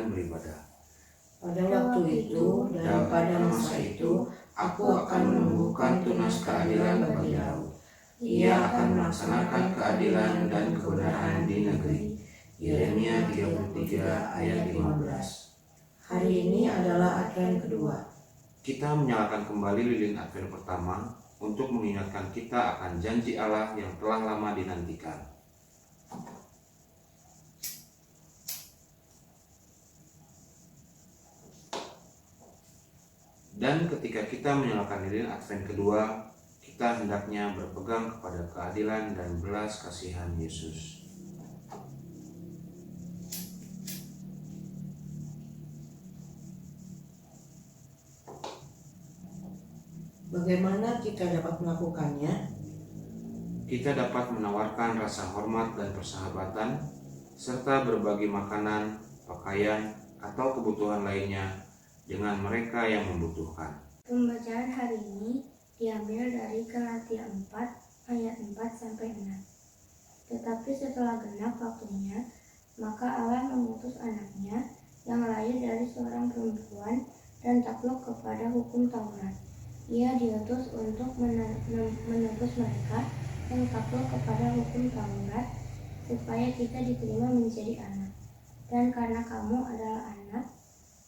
dan beribadah. Pada waktu itu dan pada masa itu, aku akan menumbuhkan tunas keadilan bagi Daud. Ia akan melaksanakan keadilan dan kebenaran di negeri. Yeremia 33 ayat 15. Hari ini adalah Advent kedua. Kita menyalakan kembali lilin Advent pertama untuk mengingatkan kita akan janji Allah yang telah lama dinantikan. Dan ketika kita menyalakan lilin Advent kedua, kita hendaknya berpegang kepada keadilan dan belas kasihan Yesus. Bagaimana kita dapat melakukannya? Kita dapat menawarkan rasa hormat dan persahabatan, serta berbagi makanan, pakaian, atau kebutuhan lainnya dengan mereka yang membutuhkan. Pembacaan hari ini diambil dari Galatia 4 ayat 4-6. Tetapi setelah genap waktunya, maka Allah mengutus anaknya yang lahir dari seorang perempuan dan takluk kepada hukum Taurat. Ia diutus untuk menebus mereka yang takluk kepada hukum Taurat, supaya kita diterima menjadi anak. Dan karena kamu adalah anak,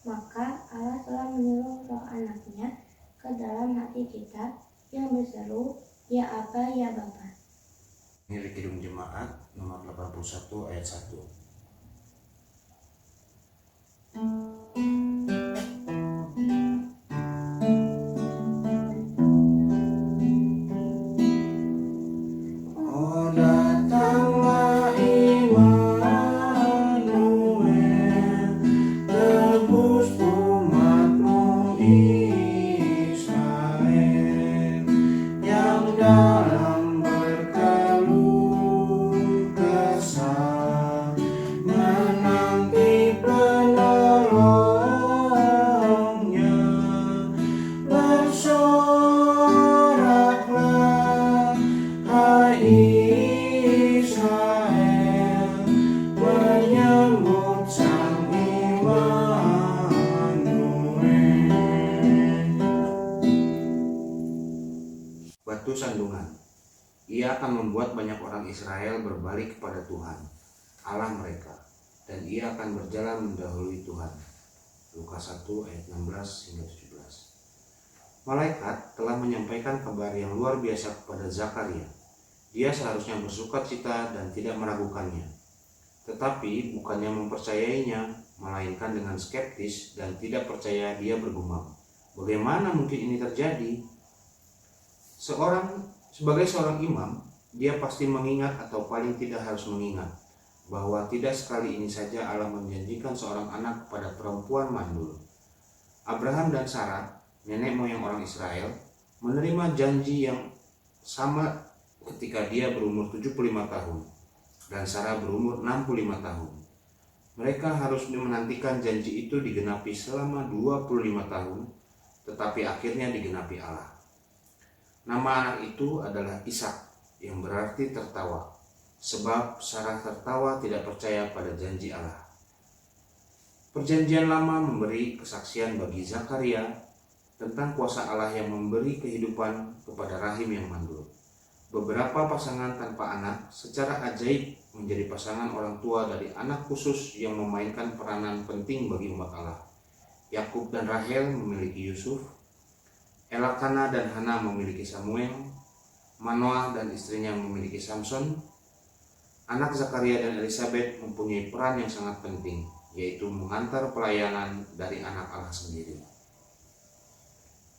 maka Allah telah menyuruh roh anaknya ke dalam hati kita yang berseru, Ya Aba, Ya Bapa. Ini Kidung Jemaat nomor 81 ayat 1. Batu sandungan. Ia akan membuat banyak orang Israel berbalik kepada Tuhan, Allah mereka, dan ia akan berjalan mendahului Tuhan. Lukas 1 ayat 16-17. Malaikat telah menyampaikan kabar yang luar biasa kepada Zakaria. Dia seharusnya bersukacita dan tidak meragukannya. Tetapi bukannya mempercayainya, melainkan dengan skeptis dan tidak percaya, dia bergumam, bagaimana mungkin ini terjadi? Sebagai seorang imam, dia pasti mengingat atau paling tidak harus mengingat bahwa tidak sekali ini saja Allah menjanjikan seorang anak kepada perempuan mandul. Abraham dan Sarah, nenek moyang orang Israel, menerima janji yang sama ketika dia berumur 75 tahun dan Sarah berumur 65 tahun. Mereka harus menantikan janji itu digenapi selama 25 tahun, tetapi akhirnya digenapi Allah. Nama anak itu adalah Ishak, yang berarti tertawa, sebab Sarah tertawa tidak percaya pada janji Allah. Perjanjian Lama memberi kesaksian bagi Zakaria tentang kuasa Allah yang memberi kehidupan kepada rahim yang mandul. Beberapa pasangan tanpa anak secara ajaib menjadi pasangan orang tua dari anak khusus yang memainkan peranan penting bagi umat Allah. Yakub dan Rahel memiliki Yusuf, Elkana dan Hana memiliki Samuel, Manoah dan istrinya memiliki Samson. Anak Zakaria dan Elizabeth mempunyai peran yang sangat penting, yaitu mengantar pelayanan dari anak Allah sendiri.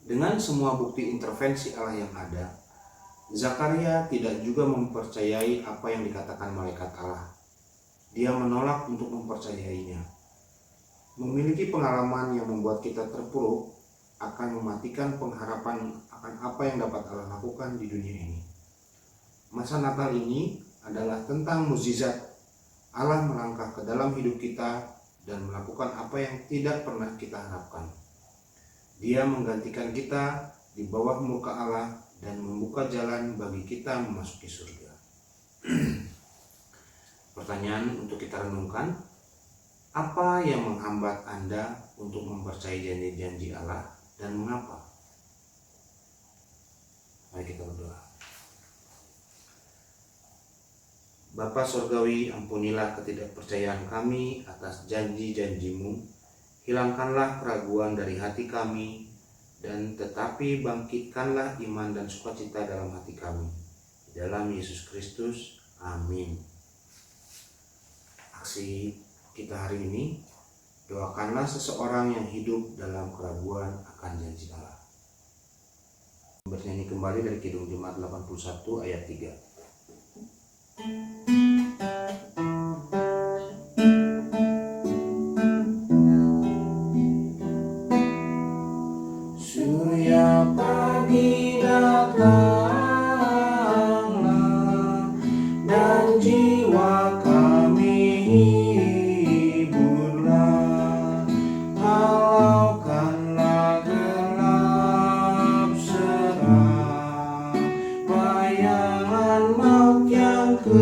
Dengan semua bukti intervensi Allah yang ada, Zakaria tidak juga mempercayai apa yang dikatakan malaikat Allah. Dia menolak untuk mempercayainya. Memiliki pengalaman yang membuat kita terpuruk akan mematikan pengharapan akan apa yang dapat Allah lakukan di dunia ini. Masa Natal ini adalah tentang mukjizat Allah melangkah ke dalam hidup kita dan melakukan apa yang tidak pernah kita harapkan. Dia menggantikan kita di bawah muka Allah dan membuka jalan bagi kita memasuki surga. Pertanyaan untuk kita renungkan, Apa yang menghambat Anda untuk mempercayai janji-janji Allah dan mengapa? Mari kita berdoa. Bapa Surgawi, ampunilah ketidakpercayaan kami atas janji-janji-Mu. Hilangkanlah keraguan dari hati kami, dan tetapi bangkitkanlah iman dan sukacita dalam hati kami. Di dalam Yesus Kristus, amin. Aksi kita hari ini, doakanlah seseorang yang hidup dalam keraguan akan janji Allah. Bernyanyi kembali dari Kidung Jemaat 81 ayat 3. Surya pagi datanglah dan jiwa kami hiburlah, halaukanlah gelap seram, bayangan maut yang kejam,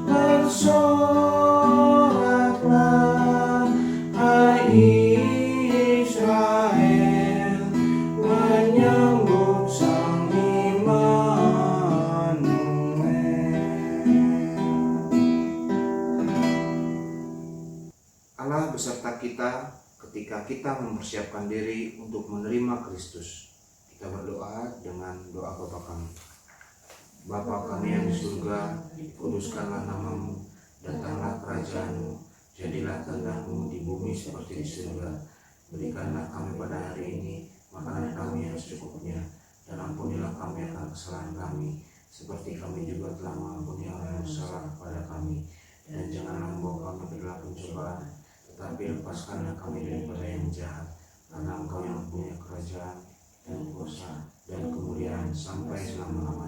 bersoraklah hai Israel, menyambut Sang Immanuel. Allah beserta kita ketika kita mempersiapkan diri untuk menerima Kristus. Kita berdoa dengan doa Bapa kami. Bapa kami yang di surga, dikuduskanlah nama-Mu, datanglah kerajaan-Mu, jadilah kehendak-Mu di bumi seperti di surga. Berikanlah kami pada hari ini makanan kami yang secukupnya, dan ampunilah kami akan kesalahan kami, seperti kami juga telah mengampuni orang yang bersalah kepada kami. Dan janganlah membawa kami ke dalam pencobaan, tetapi lepaskanlah kami daripada yang jahat, karena Engkau yang mempunyai kerajaan dan kuasa dan kemuliaan sampai selama-lamanya.